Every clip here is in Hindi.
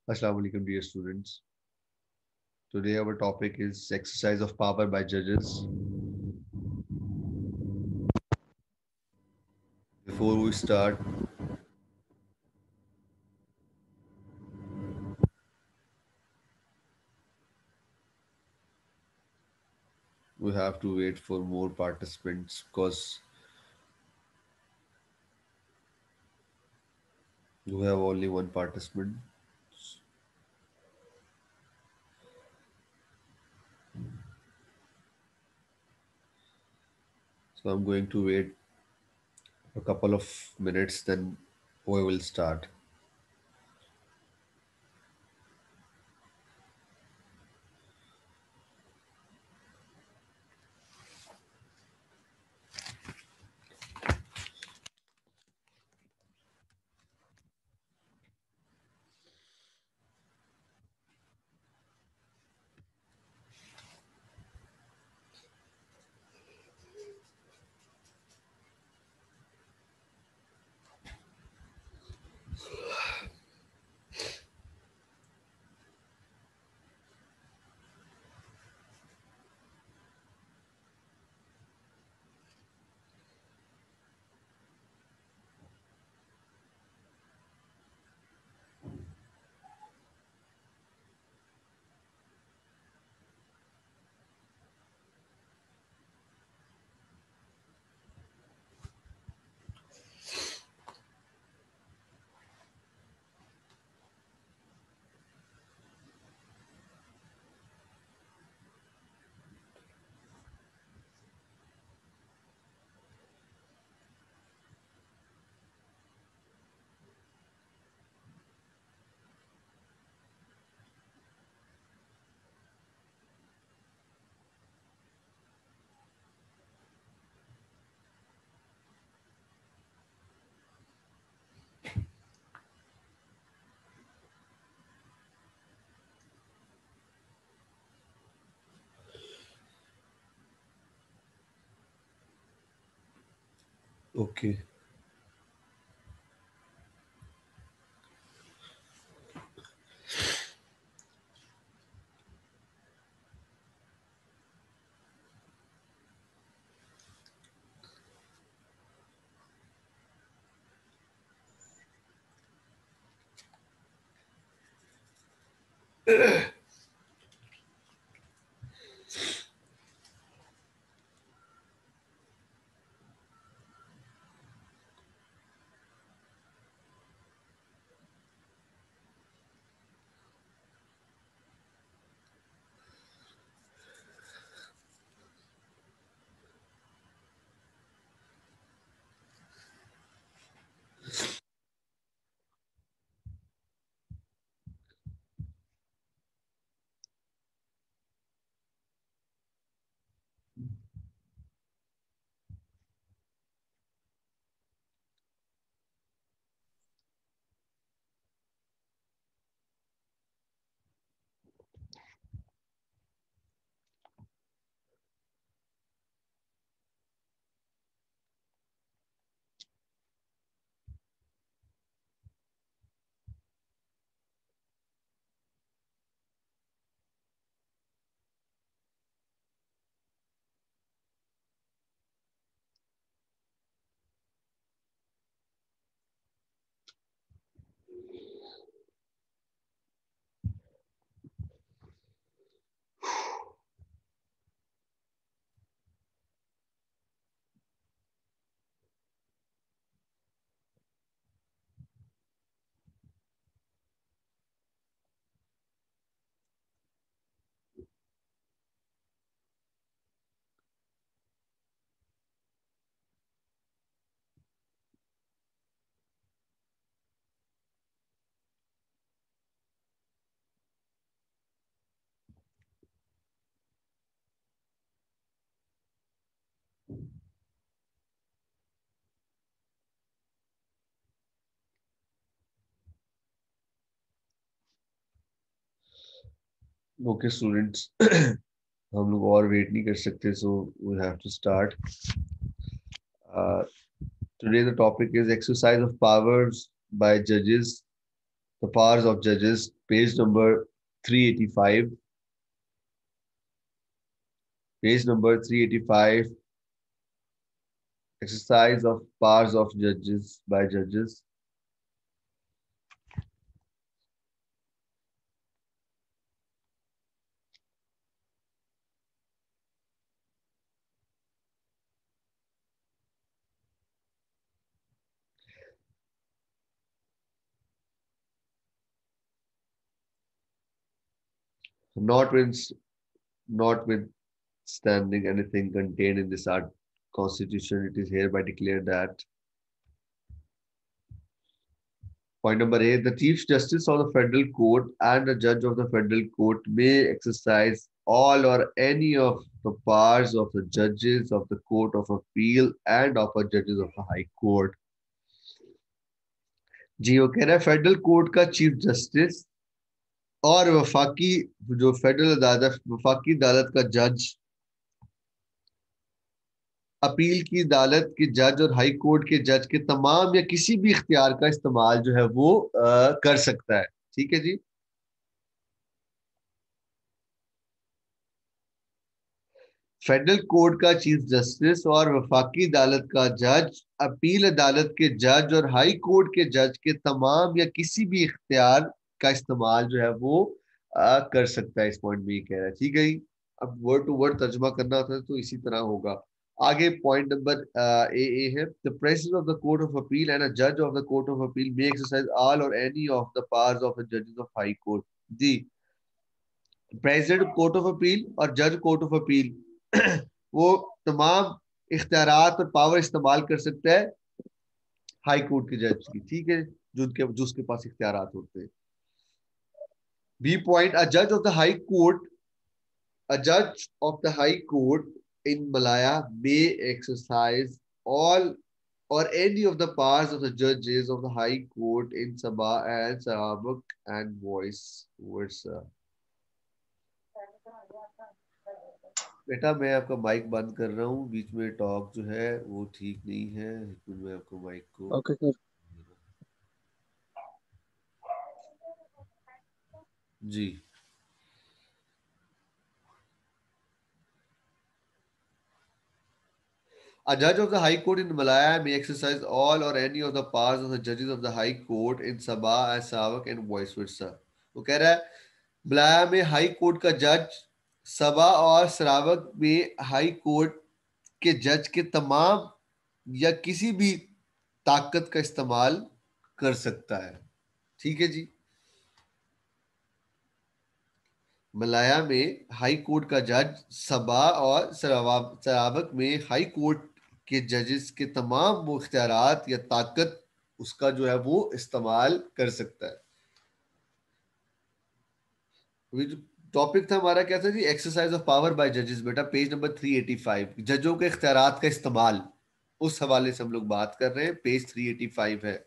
Assalamu alaikum, dear students. Today our topic is exercise of power by judges. Before we start, we have to wait for more participants because we have only one participant. So I'm going to wait a couple of minutes, then we will start. Okay. Okay, students. हम लोग और वेट नहीं कर सकते, so we have to start. Uh, Today the topic is exercise of powers by judges. The powers of judges, page number 385. Page number 385. Exercise of powers of judges by judges. Not with, notwithstanding anything contained in this art constitution, it is hereby declared that point number A, the Chief Justice of the Federal Court and the Judge of the Federal Court may exercise all or any of the powers of the judges of the Court of Appeal and of the judges of the High Court. जी वो कह रहा है फेडरल कोर्ट का चीफ जस्टिस और वफाकी जो फेडरल अदालत वफाकी अदालत का जज, अपील की अदालत के जज और हाई कोर्ट के जज के तमाम या किसी भी इख्तियार का इस्तेमाल जो है वो कर सकता है। ठीक है जी। फेडरल कोर्ट का चीफ जस्टिस और वफाकी अदालत का जज, अपील अदालत के जज और हाई कोर्ट के जज के तमाम या किसी भी इख्तियार का इस्तेमाल जो है वो कर सकता है। इस पॉइंट में ये कह रहा है। ठीक है जी। अब वर्ड टू वर्ड तर्जुमा करना होता है तो इसी तरह होगा। आगे पॉइंट नंबर ए है, the president of the court of appeal and अ जज of the court of appeal may exercise all और any of the powers of the जजेस of high court. Ji president court of appeal और जज कोर्ट ऑफ अपील वो तमाम इख्तियारात और पावर इस्तेमाल कर सकता है हाई कोर्ट के जज की। ठीक है, जो उसके पास इख्तियारात होते हैं। बी पॉइंट, अ जज of the high court, a judge of the high court in Malaya may exercise all or any of the powers of the judges of the high court in Sabah and Sarawak and vice versa। बेटा मैं आपका माइक बंद कर रहा हूँ, बीच में टॉक जो है वो ठीक नहीं है। मैं आपको माइक को ओके सर। जी A judge of the High Court in Malaya may exercise all or any of the powers of the judges of the High Court in Sabah and Sarawak and vice versa। वो कह रहा है मलाया में हाई कोर्ट का जज सबा और सरावक में हाई कोर्ट के जज के तमाम या किसी भी ताकत का इस्तेमाल कर सकता है। ठीक है जी। मलाया में हाई कोर्ट का जज सबा और सरावक में हाई कोर्ट के जजेस के तमाम वो इख्तियारात या ताकत उसका जो है वो इस्तेमाल कर सकता है। टॉपिक था हमारा क्या था जी, एक्सरसाइज ऑफ पावर बाय जजेस। बेटा पेज नंबर 385, जजों के इख्तियारात का इस्तेमाल, उस हवाले से हम लोग बात कर रहे हैं। पेज 385 है।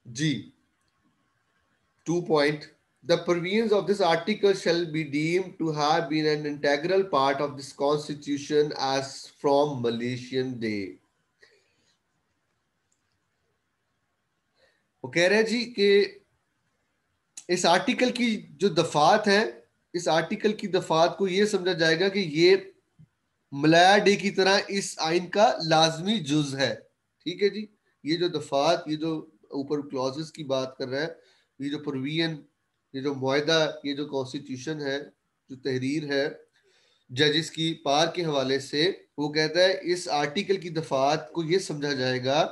जी 2 point, the provisions of this article shall be deemed to have been an integral part of this constitution as from Malaysian day। वो कह रहे हैं जी कि इस आर्टिकल की जो दफात है, इस आर्टिकल की दफात को यह समझा जाएगा कि ये मलाया डे की तरह इस आइन का लाजमी जुज है। ठीक है जी। ये जो दफात, ये जो ऊपर क्लॉजेस की बात कर रहा है, ये जो प्रोविजन, ये जो मुआहदा, ये जो कॉन्स्टिट्यूशन है, जो तहरीर है जजिस की पार के हवाले से, वो कहता है इस आर्टिकल की दफात को ये समझा जाएगा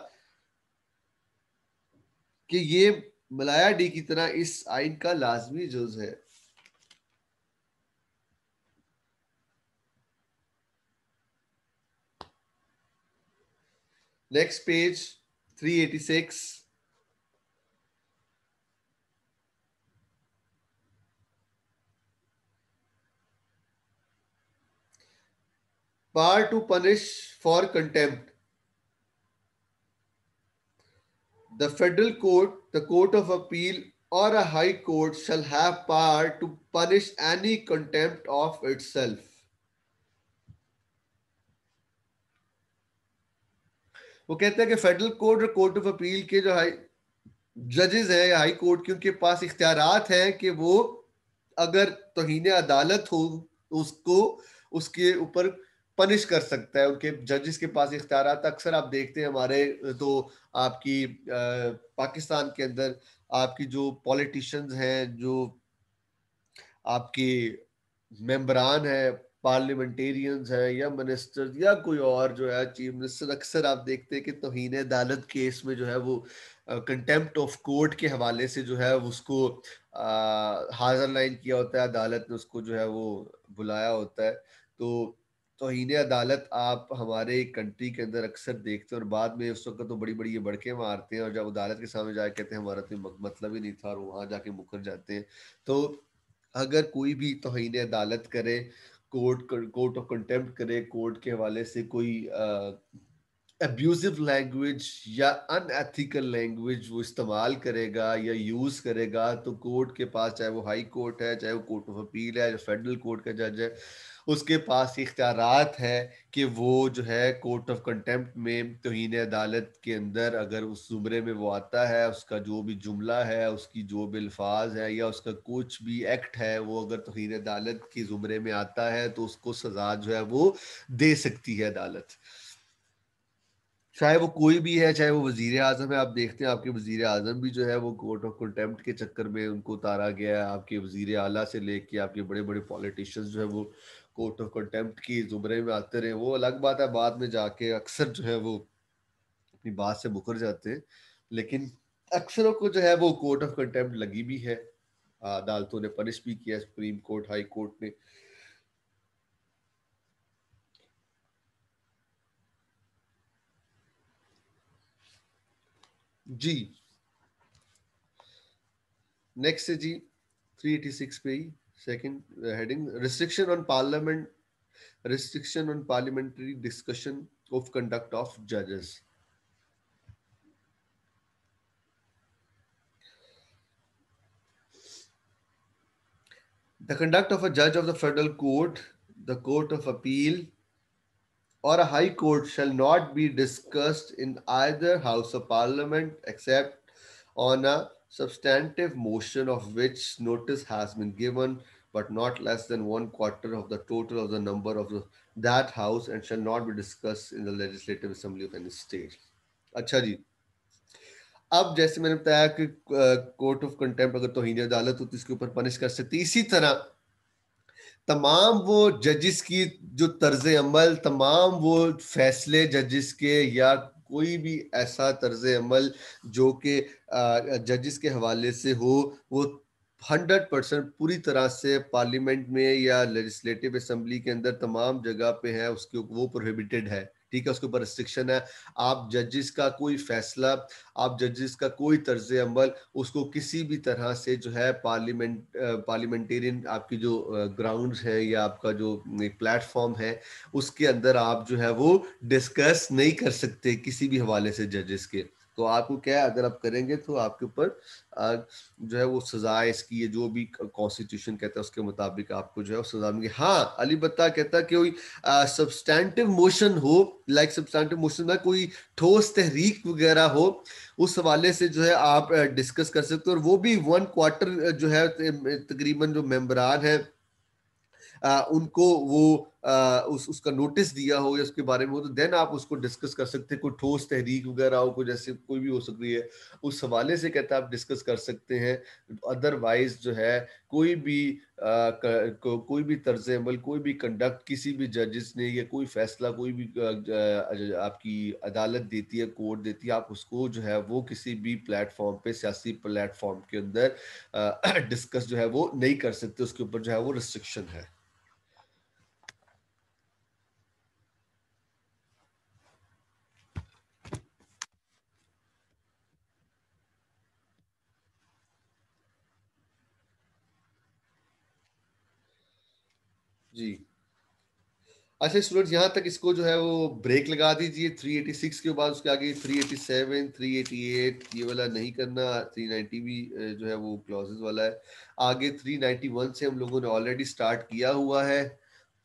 कि ये मलाया डे की तरह इस आइन का लाजमी जुज है। Next page 386। power to punish for contempt. The federal court, the court of appeal, or a high court shall have power to punish any contempt of itself. वो कहते हैं कि फेडरल कोर्ट और कोर्ट ऑफ अपील के जो हाई जजेस हैं या हाई कोर्ट के, उनके पास इख्तियारात हैं कि वो अगर तौहीन अदालत हो तो उसको उसके ऊपर पनिश कर सकता है। उनके जजेस के पास इख्तियारात अक्सर आप देखते हैं हमारे, तो आपकी पाकिस्तान के अंदर आपकी जो पॉलिटिशियंस हैं, जो आपके मेंबरान है, पार्लियामेंटेरियंस है या मिनिस्टर या कोई और जो है चीफ मिनिस्टर, अक्सर आप देखते हैं कि तौहीन अदालत केस में जो है वो कंटेम्प्ट ऑफ कोर्ट के हवाले से जो है उसको हाजिर लाइन किया होता है, अदालत ने उसको जो है वो बुलाया होता है। तो तौहीन अदालत आप हमारे कंट्री के अंदर अक्सर देखते हैं, और बाद में उस वक्त तो बड़ी बड़ी ये बड़के मारते हैं, और जब अदालत के सामने जाके कहते हैं हमारा तो मतलब ही नहीं था, और वहां जाके मुकर जाते हैं। तो अगर कोई भी तौहीन अदालत करे, कोर्ट ऑफ कंटेम्प्ट करे, कोर्ट के हवाले से कोई अब्यूजिव लैंग्वेज या अनएथिकल लैंग्वेज वो इस्तेमाल करेगा या यूज करेगा, तो कोर्ट के पास, चाहे वो हाई कोर्ट है, चाहे वो कोर्ट ऑफ अपील है, जो फेडरल कोर्ट का जज है, उसके पास इख्तियारात है कि वो जो है कोर्ट ऑफ कंटेम्प्ट में तौहीन अदालत के अंदर अगर उस जुमरे में वो आता है, उसका जो भी जुमला है, उसकी जो भी अल्फाज है या उसका कुछ भी एक्ट है, वो अगर तौहीन अदालत के जुमरे में आता है तो उसको सजा जो है वो दे सकती है अदालत। चाहे वो कोई भी है, चाहे वो वजीर आजम है। आप देखते हैं आपके वजीर आजम भी जो है वो कोर्ट ऑफ कंटेम्प्ट के चक्कर में उनको उतारा गया है। आपके वजीर आला से लेके आपके बड़े बड़े पॉलिटिशियंस जो है वो कोर्ट ऑफ कंटेम्प्ट की जुमरे में आते रहे। वो अलग बात है, बाद में जाके अक्सर जो है वो अपनी बात से मुकर जाते हैं, लेकिन अक्सरों को जो है वो कोर्ट ऑफ कंटेम्प्ट लगी भी है। अदालतों ने पनिश भी किया, सुप्रीम कोर्ट, हाई कोर्ट ने। जी, नेक्स्ट है जी 386 पे ही second heading, restriction on parliament, restriction on parliamentary discussion of conduct of judges. The conduct of a judge of the federal court, the court of appeal, or a high court shall not be discussed in either house of parliament except on a substantive motion of which notice has been given, but not less than one quarter of the total of the number of that house, and shall not be discussed in the legislative assembly of any state. अच्छा जी, अब जैसे मैंने बताया कि कोर्ट ऑफ कंटेम्प्ट अगर तौहीन अदालत होती इसके ऊपर पनिश कर सकती, इसी तरह तमाम वो जजिस की जो तर्ज अमल, तमाम वो फैसले जजिस के, या कोई भी ऐसा तर्ज अमल जो कि जजिस के हवाले से हो, वो 100% पूरी तरह से पार्लियामेंट में या लेजिस्लेटिव असेंबली के अंदर तमाम जगह पे है, उसके वो प्रोहिबिटेड है। ठीक है, उसके ऊपर रिस्ट्रिक्शन है। आप जजिस का कोई फैसला, आप जजिस का कोई तर्ज अमल, उसको किसी भी तरह से जो है पार्लियामेंटेरियन आपकी जो ग्राउंड्स है या आपका जो प्लेटफॉर्म है, उसके अंदर आप जो है वो डिस्कस नहीं कर सकते किसी भी हवाले से जजेस के। तो आपको क्या है, अगर आप करेंगे तो आपके ऊपर जो है वो सजा है इसकी, ये जो भी कॉन्स्टिट्यूशन कहता है उसके मुताबिक आपको जो है वो सजा मिलेगी। हाँ, अली बत्ता कहता है कि कोई सब्सटैंटिव मोशन हो, लाइक सब्सटैंटिव मोशन में कोई ठोस तहरीक वगैरह हो, उस हवाले से जो है आप डिस्कस कर सकते हो, और वो भी 1/4 जो है तकरीबन जो मेंबरान है उनको वो उसका नोटिस दिया हो या उसके बारे में हो, तो देन आप उसको डिस्कस कर सकते हैं। कोई ठोस तहरीक वगैरह हो, कोई जैसे कोई भी हो सकती है, उस हवाले से कहता है आप डिस्कस कर सकते हैं। अदरवाइज जो है कोई भी कोई भी तर्ज अमल, कोई भी कंडक्ट किसी भी जजेस ने, या कोई फैसला कोई भी आपकी अदालत देती है, कोर्ट देती है, आप उसको जो है वो किसी भी प्लेटफॉर्म पे, सियासी प्लेटफॉर्म के अंदर डिस्कस जो है वो नहीं कर सकते, उसके ऊपर जो है वो रिस्ट्रिक्शन है। जी, अच्छा स्टूडेंट्स, यहाँ तक इसको जो है वो ब्रेक लगा दीजिए। 386 के बाद उसके आगे 387, 388 ये वाला नहीं करना। 390 भी जो है वो क्लॉजेस वाला है। आगे 391 से हम लोगों ने ऑलरेडी स्टार्ट किया हुआ है।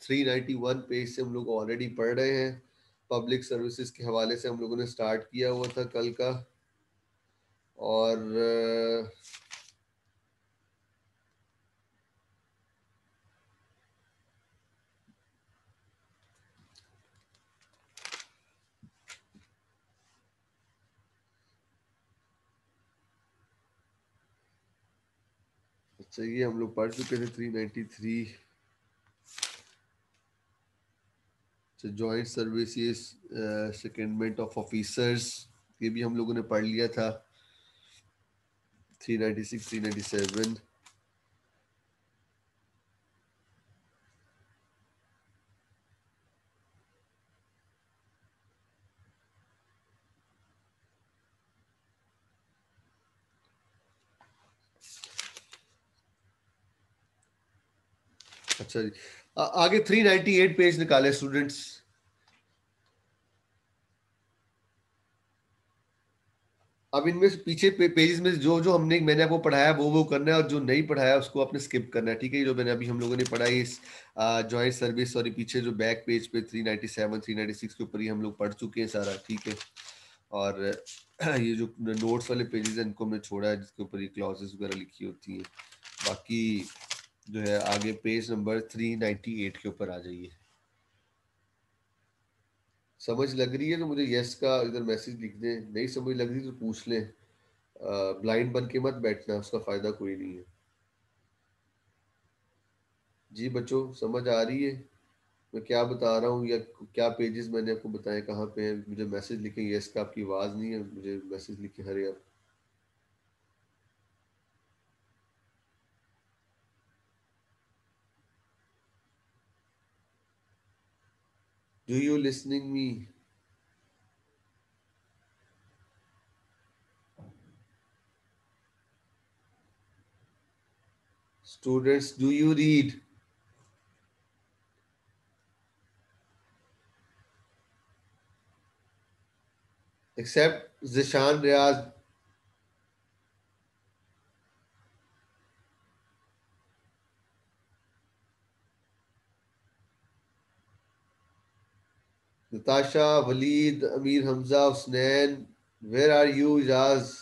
391 पेज से हम लोग ऑलरेडी पढ़ रहे हैं। पब्लिक सर्विसेज के हवाले से हम लोगों ने स्टार्ट किया हुआ था कल का। और अच्छा ये हम लोग पढ़ चुके थे 393। Joint services secondment of officers, ये भी हम लोगों ने पढ़ लिया था। 396, 397। अच्छा जी, आगे 398 पेज निकाले स्टूडेंट्स। अब इनमें से पीछे पेजेस में जो जो मैंने आपको पढ़ाया वो करना है, और जो नहीं पढ़ाया उसको आपने स्किप करना है, ठीक है। जो मैंने अभी हम लोगों ने पढ़ा है इस जॉइंट सर्विस, सॉरी पीछे जो बैक पेज पे 397, 396 के ऊपर ही हम लोग पढ़ चुके हैं सारा, ठीक है। और ये जो नोट्स वाले पेजेस हैं इनको मैं छोड़ा है, जिसके ऊपर ये क्लॉजेस वगैरह लिखी होती हैं। बाकी जो है आगे पेज नंबर 398 के ऊपर आ जाइए। समझ लग रही है तो मुझे यस का इधर मैसेज लिख दें, नहीं समझ लग रही तो पूछ लें। ब्लाइंड बन के मत बैठना, उसका फायदा कोई नहीं है। जी बच्चों, समझ आ रही है मैं क्या बता रहा हूँ, या क्या पेजेस मैंने आपको बताए कहाँ पे हैं? मुझे मैसेज लिखें यस का, आपकी आवाज़ नहीं है, मुझे मैसेज लिखें हरे आप। Do you listening me students? Do you read? Except Zeeshan Riyaz. Natasha, Waleed, Amir Hamza, Husnain, where are you Ijaz?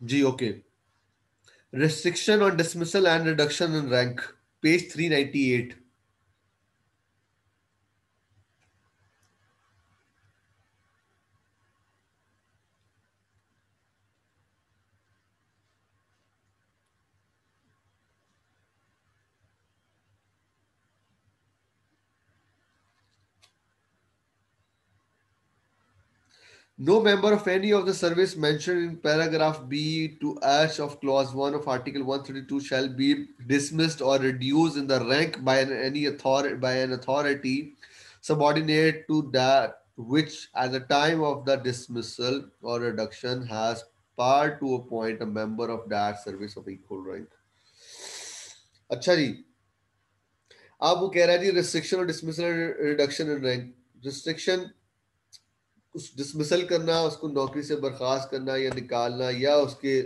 जी okay. Restriction on dismissal and reduction in rank, page 398. No member of any of the service mentioned in paragraph B to H of clause 1 of article 132 shall be dismissed or reduced in the rank by an authority subordinate to that which at the time of the dismissal or reduction has power to appoint a member of that service of equal rank. अच्छा जी, अब वो कह रहा है जी रिस्ट्रिक्शन और dismissal reduction in rank. Restriction उस डिसमिसल करना, उसको नौकरी से बर्खास्त करना या निकालना, या उसके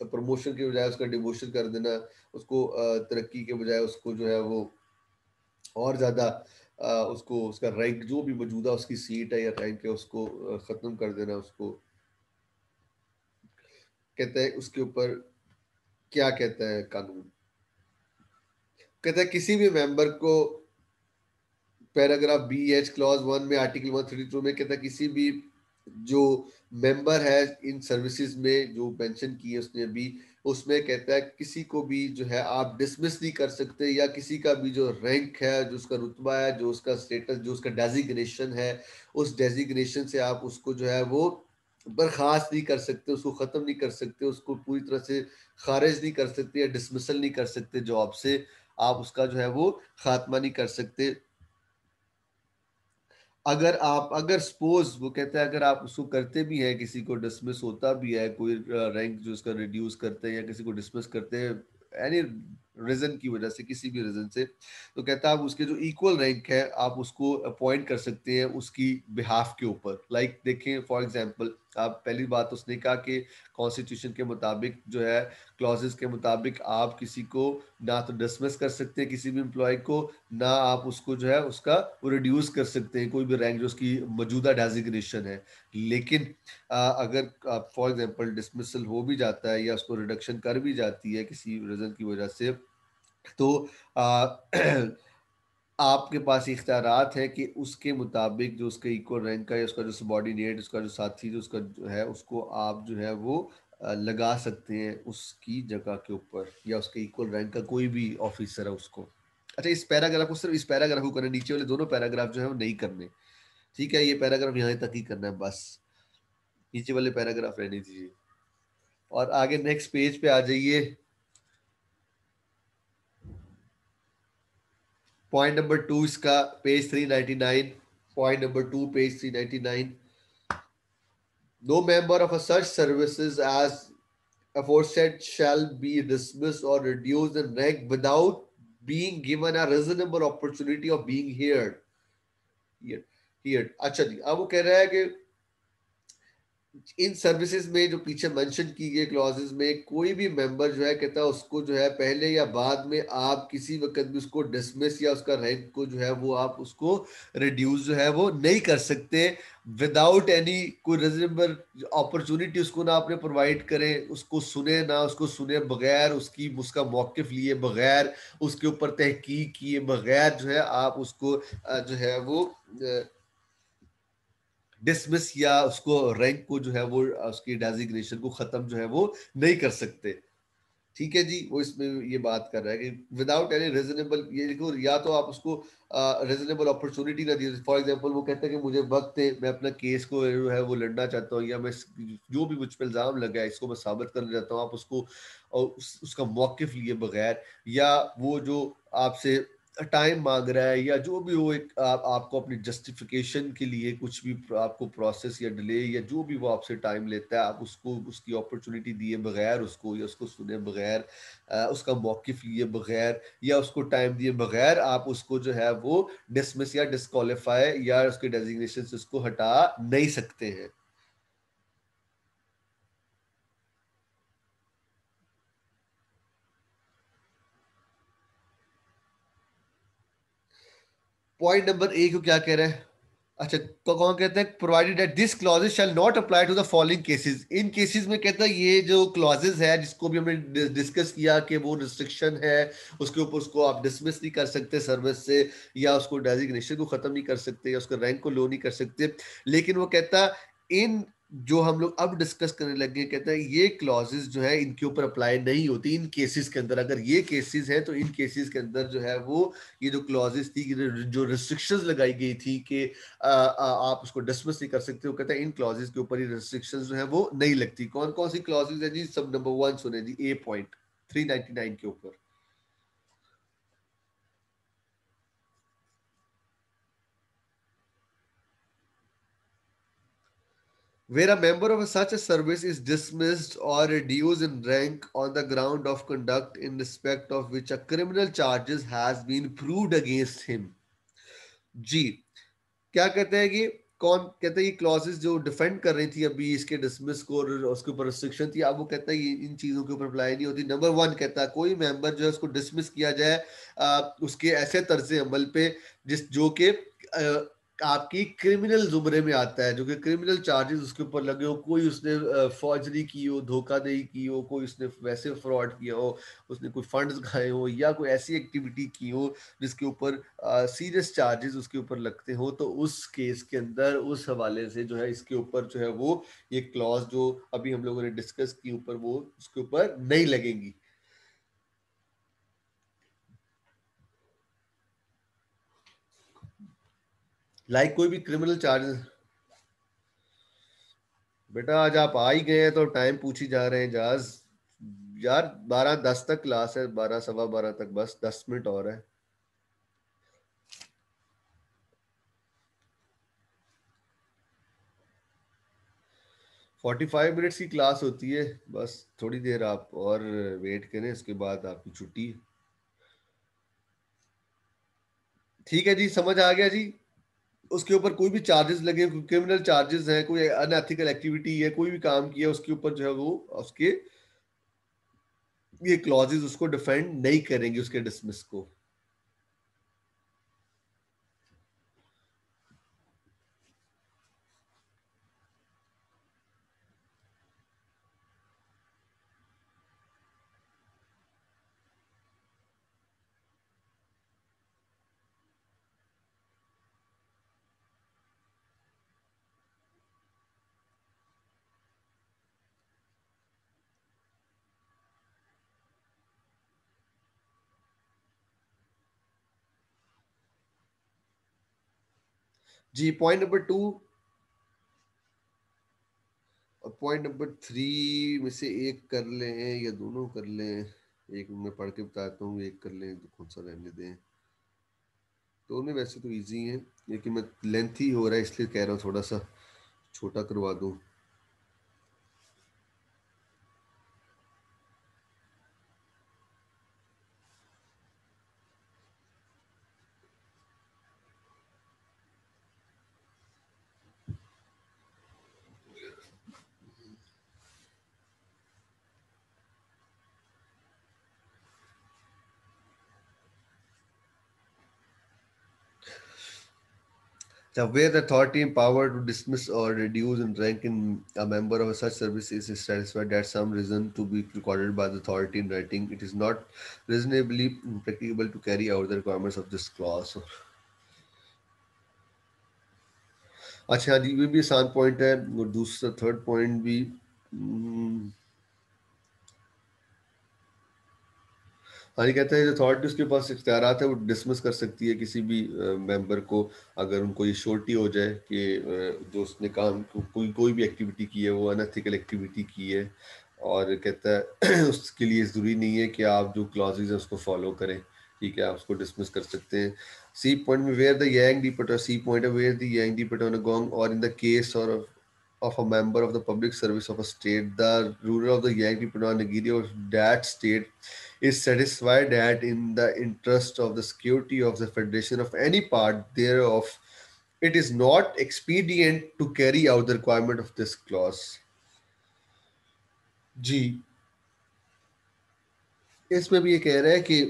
प्रमोशन के बजाय उसका डिमोशन कर देना, उसको तरक्की के बजाय उसको जो है वो और ज़्यादा उसको उसका रैंक जो भी मौजूदा उसकी सीट है या रैंक है उसको ख़त्म कर देना। उसको कहते हैं उसके ऊपर क्या कहता है कानून? कहता है किसी भी मेंबर को, पैराग्राफ बी एच क्लॉज 1 में आर्टिकल 132 में कहता है किसी भी जो मेंबर है इन सर्विसेज में जो मेंशन की है उसने अभी, उसमें कहता है किसी को भी जो है आप डिसमिस नहीं कर सकते, या किसी का भी जो रैंक है, जो उसका रुतबा है, जो उसका स्टेटस, जो उसका डेजिग्नेशन है, उस डेजिग्नेशन से आप उसको जो है वो बर्खास्त नहीं कर सकते, उसको ख़त्म नहीं कर सकते, उसको पूरी तरह से खारिज नहीं कर सकते या डिसमिसल नहीं कर सकते जॉब से, आप उसका जो है वो खात्मा नहीं कर सकते। अगर सपोज वो कहता है अगर आप उसको करते भी हैं, किसी को डिसमिस होता भी है, कोई रैंक जो उसका रिड्यूस करते हैं या किसी को डिसमिस करते हैं एनी रीजन की वजह से, किसी भी रीजन से, तो कहता है आप उसके जो इक्वल रैंक है आप उसको अपॉइंट कर सकते हैं उसकी बिहाफ के ऊपर। लाइक देखें फॉर एग्जांपल, आप पहली बात उसने कहा कि कॉन्स्टिट्यूशन के मुताबिक जो है, क्लॉजेस के मुताबिक आप किसी को ना तो डिसमिस कर सकते हैं किसी भी एम्प्लॉय को, ना आप उसको जो है उसका वो रिड्यूस कर सकते हैं कोई भी रैंक जो उसकी मौजूदा डेजिग्नेशन है। लेकिन अगर फॉर एग्जांपल डिसमिसल हो भी जाता है या उसको रिडक्शन कर भी जाती है किसी रीजन की वजह से, तो आ, आपके पास इख्तियारात है कि उसके मुताबिक जो उसके इक्वल रैंक का या उसका जो सबॉर्डिनेट, उसका जो साथी जो उसका जो है, उसको आप जो है वो लगा सकते हैं उसकी जगह के ऊपर, या उसके इक्वल रैंक का कोई भी ऑफिसर है उसको। अच्छा, इस पैराग्राफ को सिर्फ इस पैराग्राफ को करना, नीचे वाले दोनों पैराग्राफ जो है वो नहीं करने। ठीक है, ये पैराग्राफ यहाँ तक ही करना है बस, नीचे वाले पैराग्राफ रहने दीजिए। और आगे नेक्स्ट पेज पे आ जाइए। पॉइंट नंबर 2 इसका, page 399। Point number 2 page 399। No member of a such services as aforesaid shall be dismissed or reduced in rank without being given a reasonable opportunity of being heard. Heard. अच्छा जी, अब वो कह रहा है कि इन सर्विसेज में जो पीछे मेंशन की गई क्लॉजेज में, कोई भी मेंबर जो है कहता है उसको जो है पहले या बाद में आप किसी वक्त भी उसको डिसमिस या उसका रैंक को जो है वो आप उसको रिड्यूस जो है वो नहीं कर सकते विदाउट एनी कोई रिजनेबल अपॉर्चुनिटी उसको ना आपने प्रोवाइड करें, उसको सुने ना, उसको सुने बगैर, उसकी उसका मौक़िफ़ लिए बगैर, उसके ऊपर तहकीक किए बगैर जो है आप उसको जो है वो डिसमिस या उसको रैंक को जो है वो उसकी डेजिग्नेशन को खत्म जो है वो नहीं कर सकते। ठीक है जी, वो इसमें ये बात कर रहा है कि विदाउट एनी रीजनेबल, ये देखो, या तो आप उसको रीजनेबल अपॉर्चुनिटी ना दी। फॉर एग्जांपल वो कहता है कि मुझे वक्त है, मैं अपना केस को जो है वो लड़ना चाहता हूँ, या मैं जो भी मुझ पर इल्ज़ाम लगा है इसको मैं साबित करना चाहता हूँ, आप उसको उसका मौक़िफ़ लिए बगैर, या वो जो आपसे टाइम मांग रहा है, या जो भी वो एक आपको अपनी जस्टिफिकेशन के लिए कुछ भी आपको प्रोसेस या डिले या जो भी वो आपसे टाइम लेता है, आप उसको उसकी अपॉर्चुनिटी दिए बगैर, उसको या उसको सुने बगैर, उसका मौक़िफ़ लिए बगैर या उसको टाइम दिए बगैर आप उसको जो है वो डिसमिस या डिस्क्वालीफाई या उसके डेजिग्नेशन से उसको हटा नहीं सकते हैं। पॉइंट नंबर ए को क्या कह रहा है? अच्छा, कौन कहता है provided that this clauses shall not apply to the following cases. इन केसेस में कहता है ये जो क्लॉजेज है जिसको भी हमने डिस्कस किया कि वो रिस्ट्रिक्शन है, उसके ऊपर उसको आप डिसमिस नहीं कर सकते सर्विस से, या उसको डेजिग्नेशन को खत्म नहीं कर सकते, या उसका रैंक को लो नहीं कर सकते। लेकिन वो कहता इन जो हम लोग अब डिस्कस करने लगे, कहता है ये क्लॉजेज जो है इनके ऊपर अप्लाई नहीं होती इन केसेस के अंदर। अगर ये केसेस हैं तो इन केसेस के अंदर जो है वो ये जो क्लॉजेस थी, जो रिस्ट्रिक्शंस लगाई गई थी कि आप उसको डिसमिस नहीं कर सकते, वो कहता है इन क्लॉजेस के ऊपर ये रिस्ट्रिक्शंस जो है वो नहीं लगती। कौन कौन सी क्लॉजेस है जी? सब नंबर 1 सुने जी, ए पॉइंट 399 के ऊपर। Where a member of such a service is dismissed or reduced in rank on the ground of conduct in respect of which a criminal charges has been proved against him। जी, क्या कहते हैं कि कौन कहते हैं ये क्लॉजेस जो डिफेंड कर रही थी अभी इसके डिसमिस को और उसके ऊपर रिस्ट्रिक्शन थी, अब वो कहता है ये इन चीजों के ऊपर अप्लाई नहीं होती। नंबर 1 कहता है कोई मेंबर जो है उसको डिसमिस किया जाए उसके ऐसे तर्ज अमल पे जिस जो कि आपकी क्रिमिनल जुमरे में आता है, जो कि क्रिमिनल चार्जेस उसके ऊपर लगे हो, कोई उसने फौजरी की हो, धोखाधड़ी की हो, कोई उसने वैसे फ्रॉड किया हो, उसने कोई फंड्स खाए हो, या कोई ऐसी एक्टिविटी की हो जिसके ऊपर सीरियस चार्जेस उसके ऊपर लगते हो, तो उस केस के अंदर उस हवाले से जो है इसके ऊपर जो है वो ये क्लॉज जो अभी हम लोगों ने डिस्कस की ऊपर वो उसके ऊपर नहीं लगेंगी। कोई भी क्रिमिनल चार्जेस। बेटा आज आप आ ही गए हैं तो टाइम पूछ ही जा रहे हैं जाज। यार 12:10 तक क्लास है, 12 सवा 12 तक, बस 10 मिनट और है। 45 मिनट्स की क्लास होती है, बस थोड़ी देर आप और वेट करें, इसके बाद आपकी छुट्टी। ठीक है जी, समझ आ गया जी। उसके ऊपर कोई भी चार्जेस लगे, क्रिमिनल चार्जेस हैं, कोई अनएथिकल एक्टिविटी है, कोई भी काम किया उसके ऊपर जो है वो उसके ये क्लॉजेस उसको डिफेंड नहीं करेंगे उसके डिसमिस को। जी पॉइंट नंबर 3 में से एक कर लें या दोनों कर लें? एक मैं पढ़ के बताता हूँ, एक कर लें तो कौन सा रहने दें? दोनों वैसे तो इजी हैं, लेकिन मैं लेंथी हो रहा है इसलिए कह रहा हूँ थोड़ा सा छोटा करवा दूँ। Where the authority and power to dismiss or reduce in rank in a member of such service is satisfied that some reason to be recorded by the authority in writing, it is not reasonably practicable to carry out the requirements of this clause. अच्छा जी, ये भी आसान पॉइंट है, और दूसरा थर्ड पॉइंट भी हाँ, ये कहता है जो अथॉरिटी उसके पास इख्तियारात है वो डिसमिस कर सकती है किसी भी मेंबर को, अगर उनको ये श्योरिटी हो जाए कि जो उसने काम कोई कोई भी एक्टिविटी की है वो अनएथिकल एक्टिविटी की है। और कहता है उसके लिए ज़रूरी नहीं है कि आप जो क्लॉजेज है उसको फॉलो करें, ठीक है, आप उसको डिसमिस कर सकते हैं। सी पॉइंट में वेयर द यांग डिपट, और सी पॉइंट है where the young deputy on a gong और इन द केस और of a member of the public service of a state, the ruler of the Yankee Nagiri of that state is satisfied that in the interest of the security of the federation of any part thereof, it is not expedient to carry out the requirement of this clause. जी, इसमें भी ये कह रहा है कि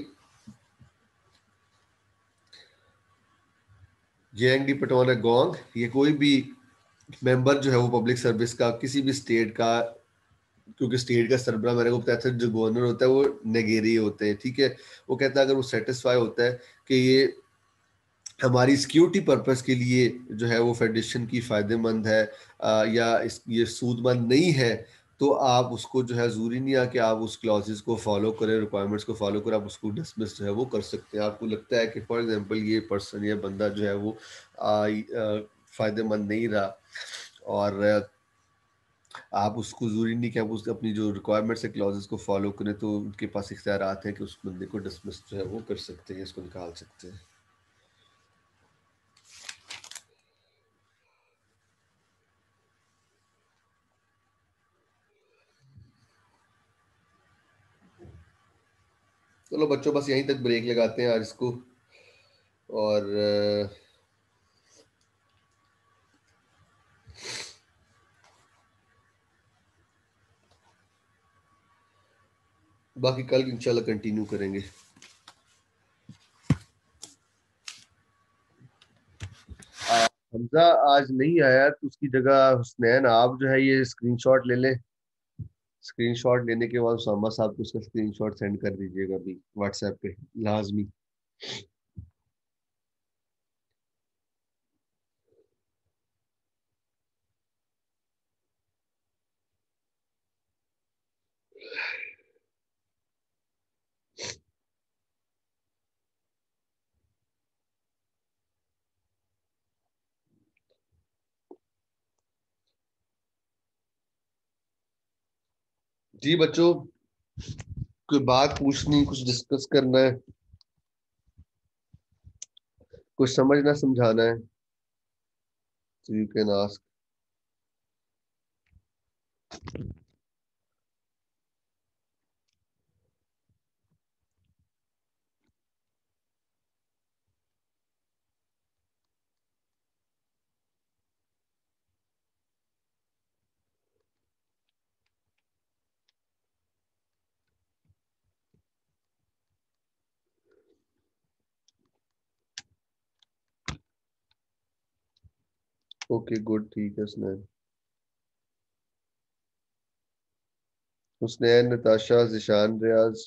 जेएनडी पटवाना गोंग, ये कोई भी मेंबर जो है वो पब्लिक सर्विस का किसी भी स्टेट का, क्योंकि स्टेट का सरबरा मैंने को बताया था जो गवर्नर होता है वो नेगेरी होते हैं, ठीक है, वो कहता है अगर वो सेटिस्फाई होता है कि ये हमारी सिक्योरिटी पर्पस के लिए जो है वो फेडरेशन की फ़ायदेमंद है, या ये सूदमंद नहीं है, तो आप उसको जो है ज़रूरी नहीं है कि आप उस क्लॉजेस को फॉलो करें, रिक्वायरमेंट्स को फॉलो करें, आप उसको डिसमिस जो है वो कर सकते हैं। आपको लगता है कि फॉर एग्जांपल ये पर्सन या बंदा जो है वो फ़ायदेमंद नहीं रहा, और आप उसको ज़रूरी नहीं कि आप उसको अपनी जो रिक्वायरमेंट्स है क्लॉजेस को फॉलो करें, तो उनके पास इख्तियारात हैं कि उस बंदे को डिसमिस जो है वो कर सकते हैं, इसको निकाल सकते हैं। चलो बच्चों, बस यहीं तक ब्रेक लगाते हैं आज इसको, और बाकी कल इंशाल्लाह कंटिन्यू करेंगे। हमजा आज नहीं आया तो उसकी जगह हुसनैन आप जो है ये स्क्रीनशॉट ले लें। स्क्रीनशॉट लेने के बाद उसामा साहब को उसका स्क्रीनशॉट सेंड कर दीजिएगा अभी व्हाट्सएप पे, लाजमी। जी बच्चों, कोई बात पूछनी, कुछ डिस्कस करना है, कुछ समझना समझाना है, तो you can ask. Okay good, ठीक है हुसनैन। हुसनैन, नताशा, जिशान, रियाज,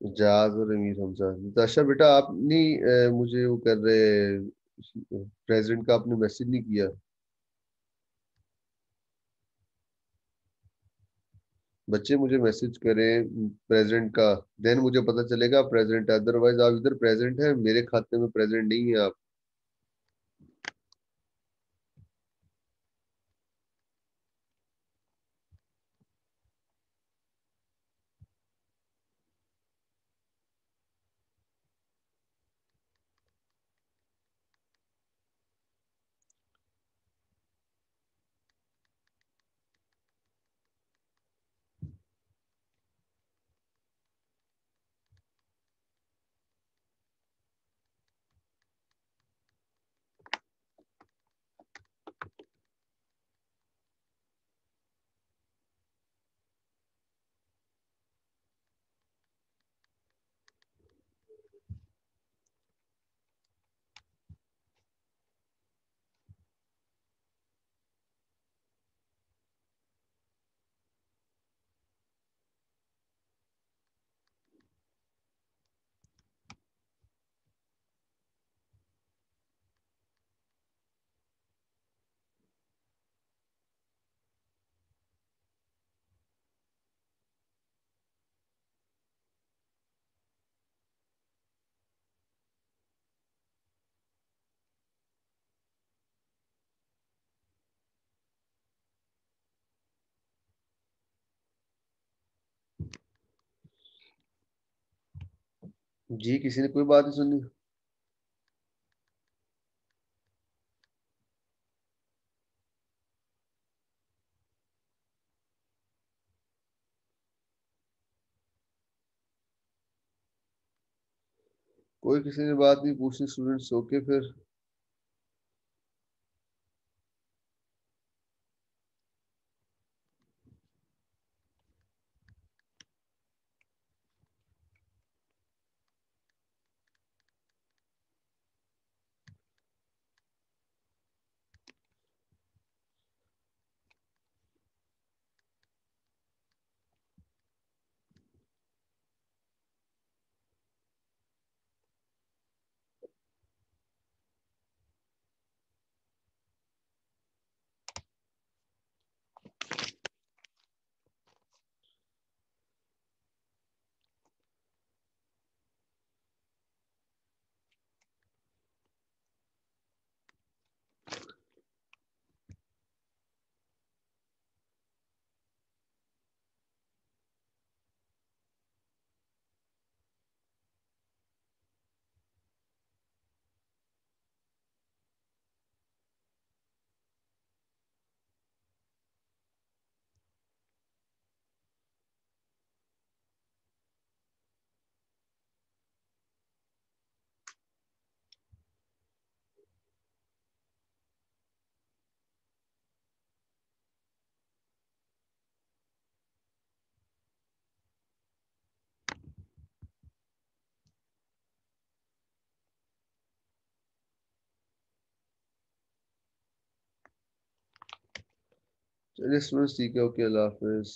जाज और अमीर हमजा। नताशा बेटा आप नहीं मुझे वो कर रहे, प्रेसिडेंट का आपने मैसेज नहीं किया। बच्चे मुझे मैसेज करें प्रेसिडेंट का, देन मुझे पता चलेगा प्रेसिडेंट है, अदरवाइज आप इधर प्रेसिडेंट है, मेरे खाते में प्रेसिडेंट नहीं है आप। जी किसी ने कोई बात नहीं सुनी। कोई किसी ने बात नहीं पूछनी स्टूडेंट्स, ओके फिर। चलिए ठीक है, ओके, अल्लाह हाफिज।